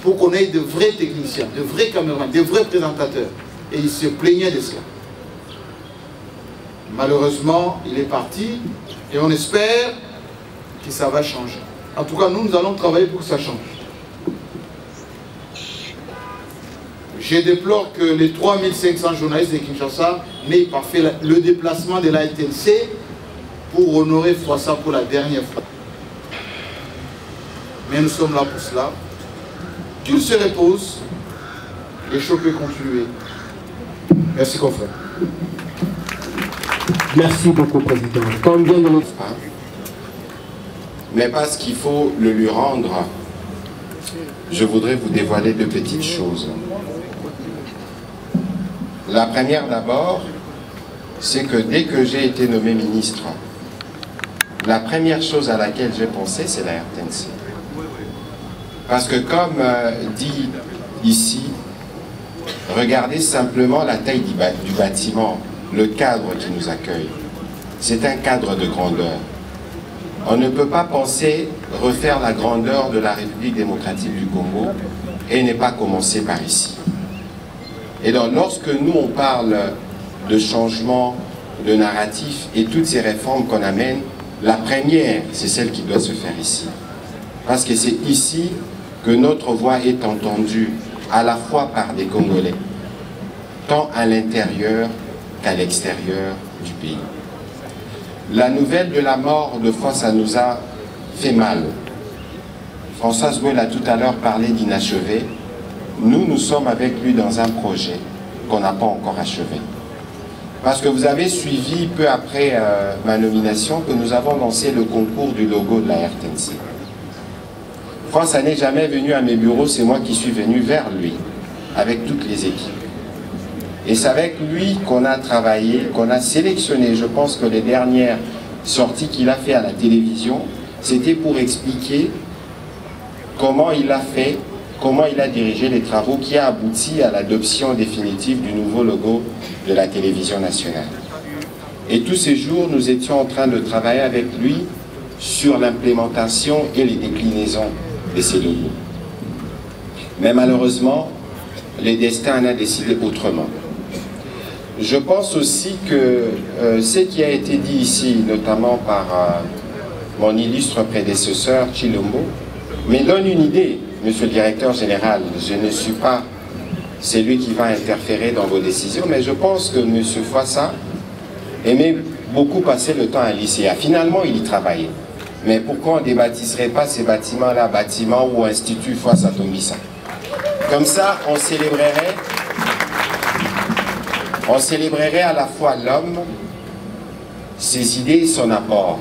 pour qu'on ait de vrais techniciens, de vrais caméramans, de vrais présentateurs. Et il se plaignait de cela. Malheureusement, il est parti et on espère que ça va changer. En tout cas, nous allons travailler pour que ça change. Je déplore que les 3500 journalistes de Kinshasa n'aient pas fait le déplacement de la TNC pour honorer Fwassa pour la dernière fois. Mais nous sommes là pour cela. Qu'il se repose, les choses peuvent continuer. Merci, confrère. Merci beaucoup, Président. Combien de minutes? Mais parce qu'il faut le lui rendre, je voudrais vous dévoiler deux petites choses. La première d'abord, c'est que dès que j'ai été nommé ministre, la première chose à laquelle j'ai pensé, c'est la RTNC. Parce que comme dit ici, regardez simplement la taille du bâtiment, le cadre qui nous accueille. C'est un cadre de grandeur. On ne peut pas penser refaire la grandeur de la République démocratique du Congo et ne pas commencer par ici. Et donc lorsque nous on parle de changement de narratif et toutes ces réformes qu'on amène, la première, c'est celle qui doit se faire ici. Parce que c'est ici que notre voix est entendue, à la fois par des Congolais, tant à l'intérieur qu'à l'extérieur du pays. La nouvelle de la mort de Foi, ça nous a fait mal. François Zouel a tout à l'heure parlé d'inachevé. Nous sommes avec lui dans un projet qu'on n'a pas encore achevé. Parce que vous avez suivi peu après ma nomination que nous avons lancé le concours du logo de la RTNC. François n'est jamais venu à mes bureaux, c'est moi qui suis venu vers lui, avec toutes les équipes. Et c'est avec lui qu'on a travaillé, qu'on a sélectionné. Je pense que les dernières sorties qu'il a fait à la télévision, c'était pour expliquer comment il a fait, comment il a dirigé les travaux qui a abouti à l'adoption définitive du nouveau logo de la télévision nationale. Et tous ces jours, nous étions en train de travailler avec lui sur l'implémentation et les déclinaisons de ces logos. Mais malheureusement, le destin en a décidé autrement. Je pense aussi que ce qui a été dit ici, notamment par mon illustre prédécesseur Chilombo, me donne une idée, monsieur le directeur général. Je ne suis pas celui qui va interférer dans vos décisions, mais je pense que monsieur Foissa aimait beaucoup passer le temps à l'ICA. Finalement, il y travaillait. Mais pourquoi on ne débaptiserait pas ces bâtiments-là, bâtiments ou institut Foissa Tombissa? Comme ça, on célébrerait à la fois l'homme, ses idées et son apport.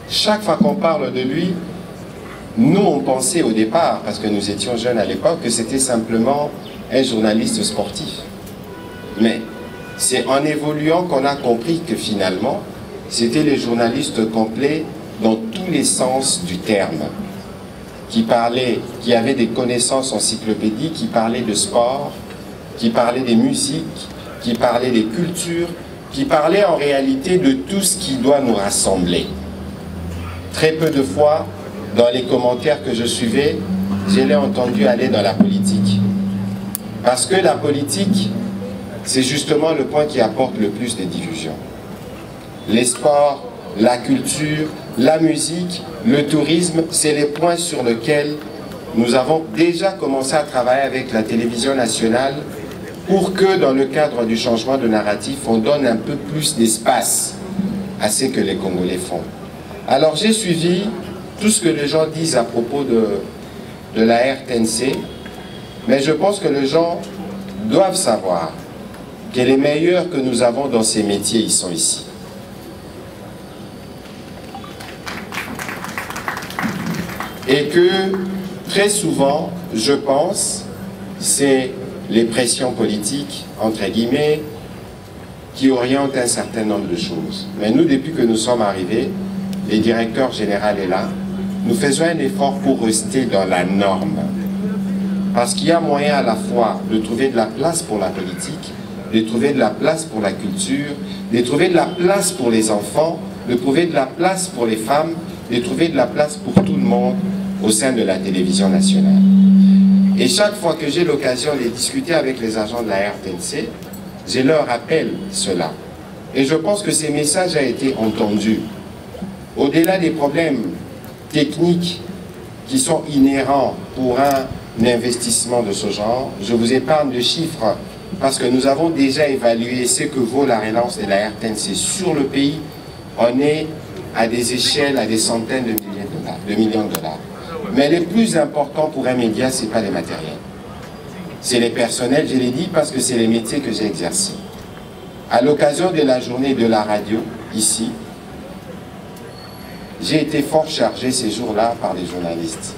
Chaque fois qu'on parle de lui, nous on pensait au départ, parce que nous étions jeunes à l'époque, que c'était simplement un journaliste sportif. Mais c'est en évoluant qu'on a compris que finalement, c'était le journaliste complet dans tous les sens du terme, qui avait des connaissances encyclopédiques, qui parlait de sport, qui parlait des musiques, qui parlait des cultures, qui parlait en réalité de tout ce qui doit nous rassembler. Très peu de fois, dans les commentaires que je suivais, je l'ai entendu aller dans la politique. Parce que la politique, c'est justement le point qui apporte le plus de diffusion. Les sports, la culture, la musique, le tourisme, c'est les points sur lesquels nous avons déjà commencé à travailler avec la télévision nationale pour que, dans le cadre du changement de narratif, on donne un peu plus d'espace à ce que les Congolais font. Alors j'ai suivi tout ce que les gens disent à propos de la RTNC, mais je pense que les gens doivent savoir que les meilleurs que nous avons dans ces métiers, ils sont ici. Et que très souvent, je pense, c'est les pressions politiques, entre guillemets, qui orientent un certain nombre de choses. Mais nous, depuis que nous sommes arrivés, le directeur général est là, nous faisons un effort pour rester dans la norme. Parce qu'il y a moyen à la fois de trouver de la place pour la politique, de trouver de la place pour la culture, de trouver de la place pour les enfants, de trouver de la place pour les femmes, de trouver de la place pour tout le monde au sein de la télévision nationale. Et chaque fois que j'ai l'occasion de discuter avec les agents de la RTNC, je leur rappelle cela. Et je pense que ces messages ont été entendus. Au-delà des problèmes techniques qui sont inhérents pour un investissement de ce genre, je vous épargne de chiffres parce que nous avons déjà évalué ce que vaut la relance de la RTNC sur le pays. On est à des échelles, à des centaines de millions de dollars. Mais le plus important pour un média, ce n'est pas les matériels. C'est les personnels, je l'ai dit, parce que c'est les métiers que j'ai exercés. À l'occasion de la journée de la radio, ici, j'ai été fort chargé ces jours-là par les journalistes.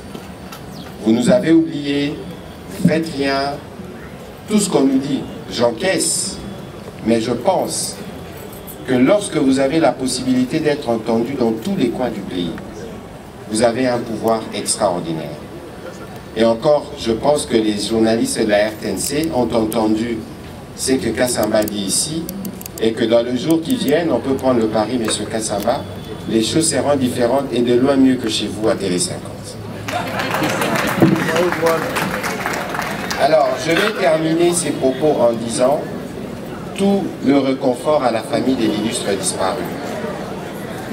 Vous nous avez oubliés, vous ne faites rien, tout ce qu'on nous dit, j'encaisse, mais je pense que lorsque vous avez la possibilité d'être entendu dans tous les coins du pays, vous avez un pouvoir extraordinaire. Et encore, je pense que les journalistes de la RTNC ont entendu ce que Kassamba dit ici, et que dans le jour qui vient, on peut prendre le pari, M. Kassamba, les choses seront différentes et de loin mieux que chez vous à Télé 50. Alors, je vais terminer ces propos en disant tout le réconfort à la famille de l'illustre disparu.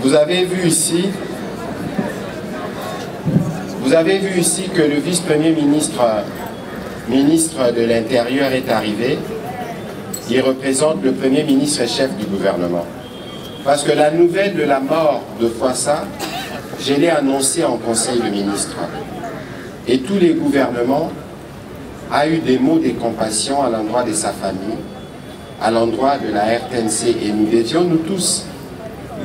Vous avez vu ici que le vice-premier ministre de l'Intérieur est arrivé. Il représente le premier ministre et chef du gouvernement. Parce que la nouvelle de la mort de Fouassa, je l'ai annoncée en conseil de ministres. Et tous les gouvernements ont eu des mots de compassion à l'endroit de sa famille, à l'endroit de la RTNC. Et nous devions, nous tous,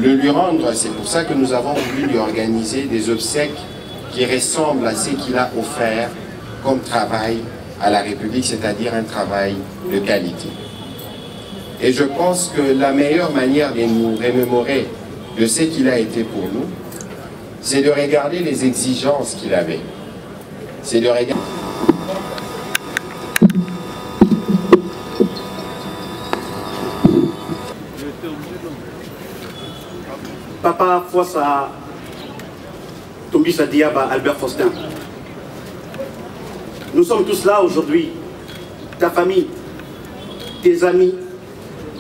le lui rendre. C'est pour ça que nous avons voulu lui organiser des obsèques qui ressemblent à ce qu'il a offert comme travail à la République, c'est-à-dire un travail de qualité. Et je pense que la meilleure manière de nous remémorer de ce qu'il a été pour nous, c'est de regarder les exigences qu'il avait. C'est de regarder... Papa Fouassa Tombisa Diaba Albert Faustin. Nous sommes tous là aujourd'hui, ta famille, tes amis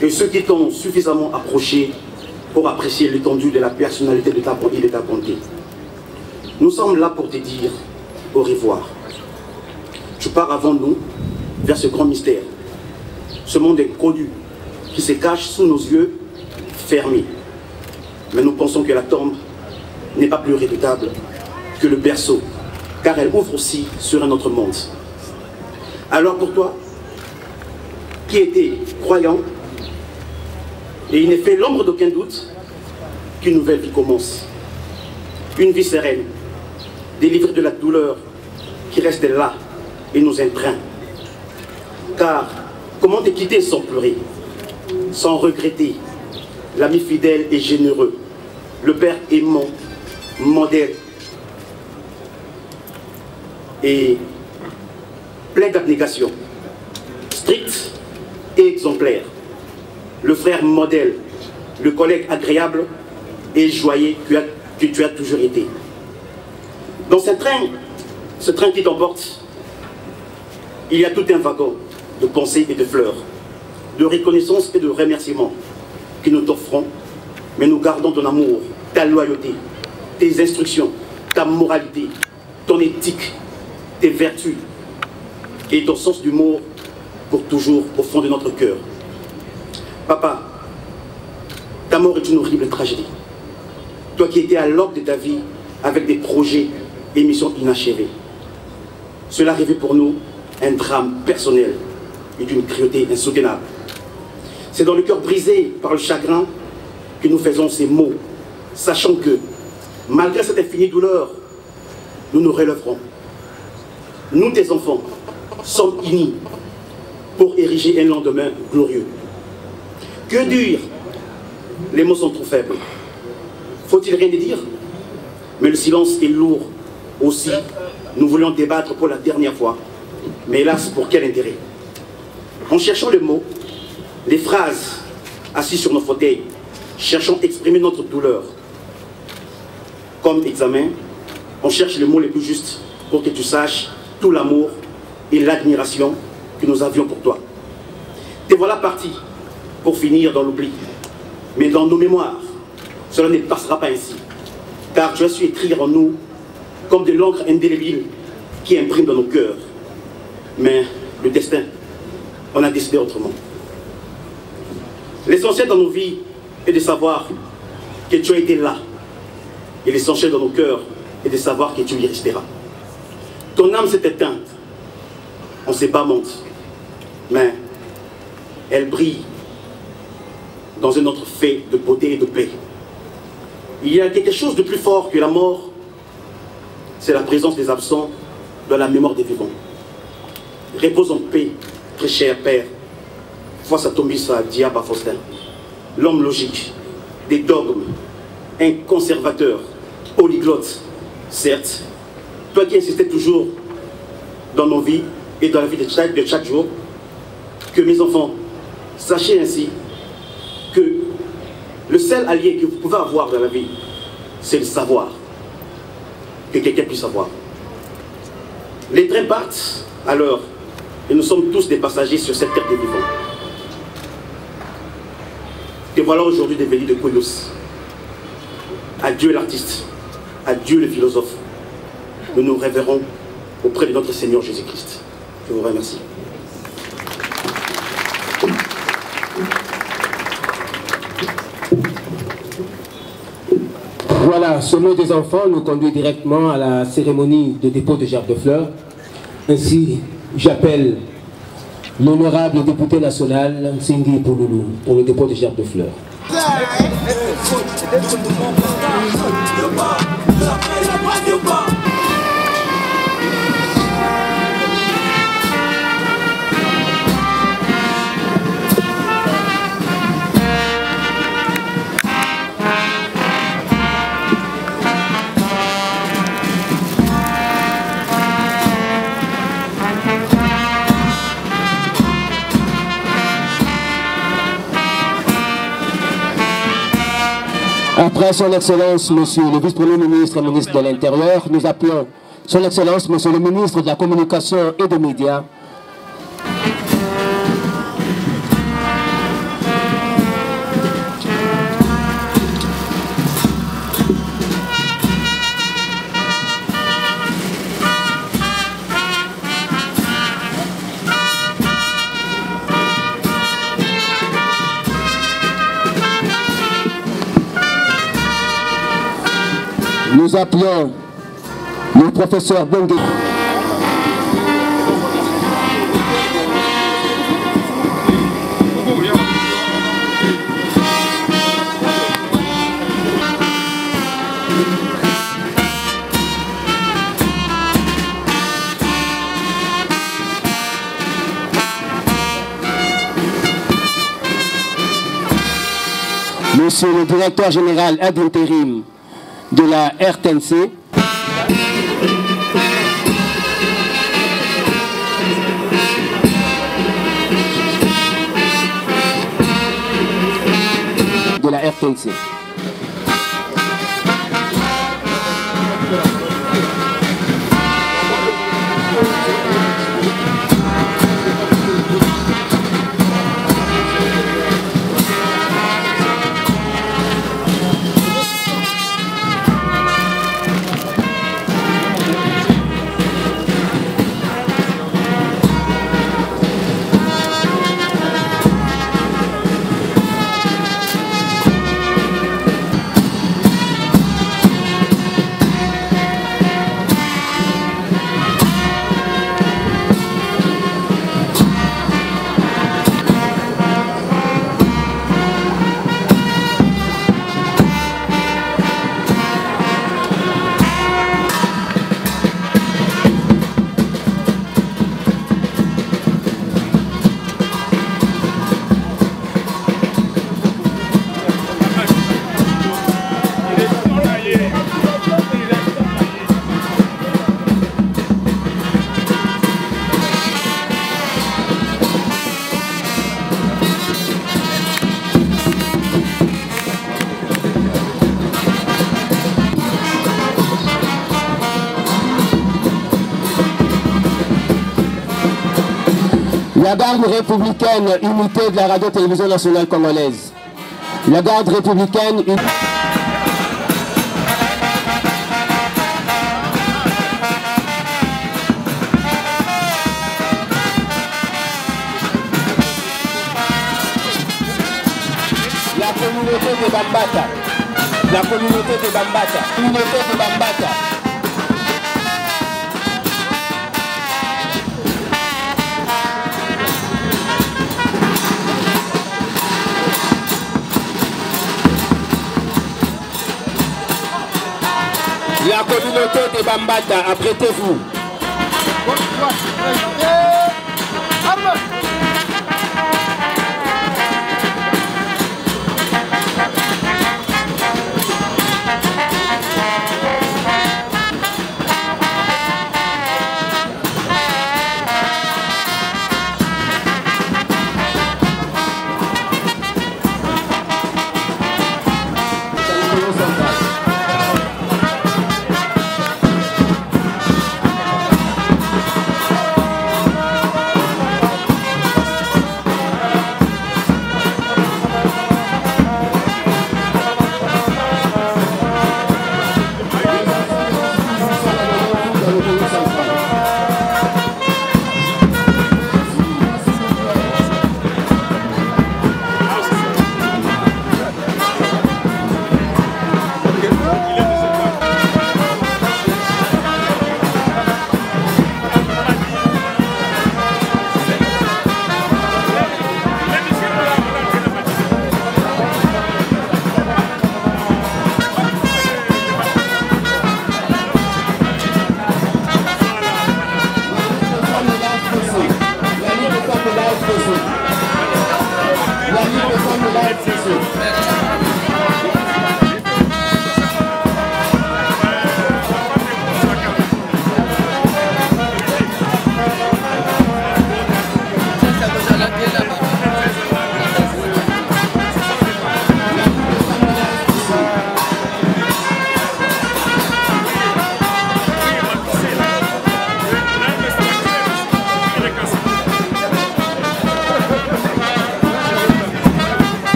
et ceux qui t'ont suffisamment approché pour apprécier l'étendue de la personnalité de ta bonté. Nous sommes là pour te dire au revoir. Tu pars avant nous vers ce grand mystère, ce monde inconnu qui se cache sous nos yeux fermés. Mais nous pensons que la tombe n'est pas plus redoutable que le berceau, car elle ouvre aussi sur un autre monde. Alors pour toi, qui était croyant, et il n'est fait l'ombre d'aucun doute qu'une nouvelle vie commence. Une vie sereine, délivrée de la douleur qui reste là et nous étreint. Car comment te quitter sans pleurer, sans regretter, l'ami fidèle et généreux, le père aimant, modèle et plein d'abnégation, strict et exemplaire, le frère modèle, le collègue agréable et joyeux que tu as toujours été. Dans ce train qui t'emporte, il y a tout un wagon de pensées et de fleurs, de reconnaissance et de remerciements que nous t'offrons, mais nous gardons ton amour, ta loyauté, tes instructions, ta moralité, ton éthique, tes vertus et ton sens d'humour pour toujours au fond de notre cœur. Papa, ta mort est une horrible tragédie. Toi qui étais à l'aube de ta vie avec des projets et missions inachevées. Cela rêvait pour nous un drame personnel et d'une cruauté insoutenable. C'est dans le cœur brisé par le chagrin que nous faisons ces mots, sachant que, malgré cette infinie douleur, nous nous relèverons. Nous, tes enfants, sommes unis pour ériger un lendemain glorieux. Que dire? Les mots sont trop faibles. Faut-il rien dire? Mais le silence est lourd aussi. Nous voulions débattre pour la dernière fois. Mais hélas, pour quel intérêt? En cherchant les mots, les phrases, assis sur nos fauteuils, cherchant à exprimer notre douleur. Comme examen, on cherche les mots les plus justes pour que tu saches tout l'amour et l'admiration que nous avions pour toi. Te voilà parti pour finir dans l'oubli. Mais dans nos mémoires, cela ne passera pas ainsi. Car tu as su écrire en nous comme de l'encre indélébile qui imprime dans nos cœurs. Mais le destin, on a décidé autrement. L'essentiel dans nos vies est de savoir que tu as été là. Et l'essentiel dans nos cœurs est de savoir que tu y resteras. Ton âme s'est éteinte en ces bas mondes, mais elle brille dans un autre fait de beauté et de paix. Il y a quelque chose de plus fort que la mort, c'est la présence des absents dans la mémoire des vivants. Repose en paix, très cher Père, Fouassa Tombisa Diaba Faustin. l'homme logique, des dogmes, un conservateur, polyglotte, certes, toi qui insistais toujours dans nos vies et dans la vie de chaque jour, que mes enfants, sachez ainsi que le seul allié que vous pouvez avoir dans la vie, c'est le savoir, que quelqu'un puisse savoir. Les trains partent, alors, et nous sommes tous des passagers sur cette terre des vivants. Et voilà aujourd'hui devenu de Koyos. Adieu l'artiste, adieu le philosophe. Nous nous révérons auprès de notre Seigneur Jésus-Christ. Je vous remercie. Voilà, ce mot des enfants nous conduit directement à la cérémonie de dépôt de gerbes de fleurs. Ainsi, j'appelle l'honorable député national Singhi Pouloulou pour le dépôt de gerbes de fleurs. Après son Excellence, Monsieur le Vice-Premier ministre et ministre de l'Intérieur, nous appelons son Excellence, Monsieur le ministre de la Communication et des Médias. Nous appelons le professeur Bongue. Monsieur le directeur général ad intérim de la RTNC. De la RTNC. La garde républicaine unité de la radio-télévision nationale congolaise. La garde républicaine La communauté de Bambata. La communauté de Bambata. Communauté de Bambata. La communauté de Bambata, apprêtez-vous.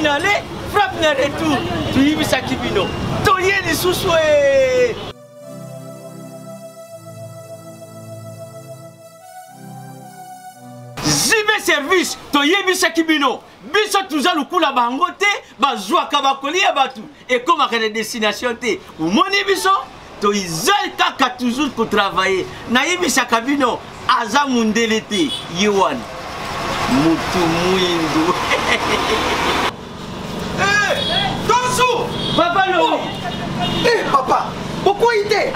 na aller, frappe na retour. Tu y vis Sakibino. Toye ni sousoué. Zibe service, toye vis Sakibino. Biso tuza lukula bangote, bazwa kabakoli ya batu. Et comme à la destination te, ou moni biso, toye zai kaka toujours pour travailler. Na y vis Sakibino, aza mundelete, yewan. Mutu muindu. Tonsu! Papa Lori! Papa! Pourquoi il était?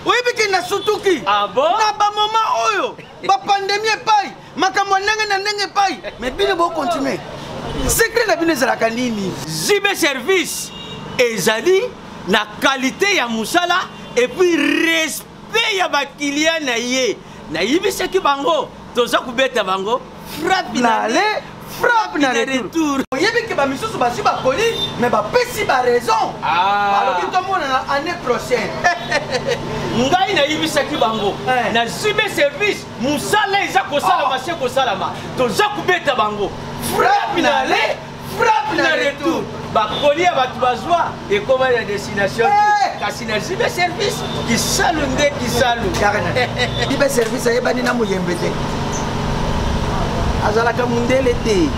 Oui, mais na sutuki. Ah bon? Na ba moment oyo. Ba pandémie pai. Makambo ndenge na ndenge pai. Mais bino bo continuer. Secret na bino ezalaka nini? Zibe service ezali na qualité ya musala et puis respect ya ba client na ye. Na yibisaki bango. Toza kubeta bango frappe na aller frappe na retour yebi ke ba misusu ba si ba koli mais ba pesi ba raison alors que tout le monde na année prochaine ngai na yibisaki bango na zibe service musala eza kosala marché kosalama toza kubeta bango frappe na aller frappe na retour ba koli ya batu bazwa et comment la destination kasi na zibe service kisalu nde kisalu zibe service ayebani na muyembe te azalaka mundele te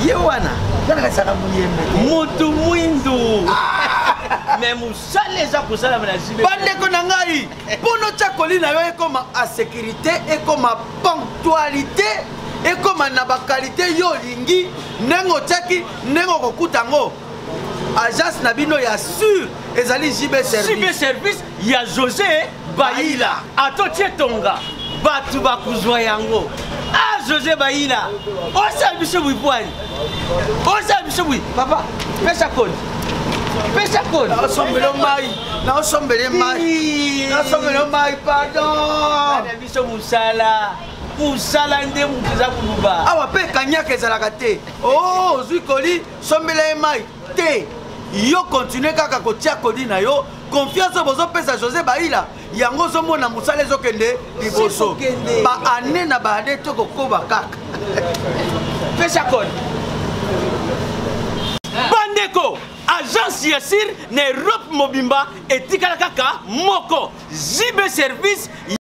ye wana nalakasaka muyembe te mutu mwindu me musala eza kosalama na zibe bandeko na ngai mpono tia koli na yo ekoma asécurité ekoma ponctualité ekoma na bakalite yo olingi ndenge otiaki ndenge okokuta yango agence na bino ya sur ezali jibe service ya José Baila atotie tonga batu bakuzwa yango José Baila osa biso bwipwani osa biso bwi papa pesa code naosombele mai naosombele mai pardon ana biso musala nde mutu eza kuluba awa mpe kanyaka ezalaka te ozwi koli sombela ye mai te yo continue kaka kotia kodi na yo confiance bozopesa José Baila yango ozomona mosala ezokende liboso baane na baane tokokoba kaka pesa code bandeko agence ya sir na Europe mobimba etikala kaka moko zibe service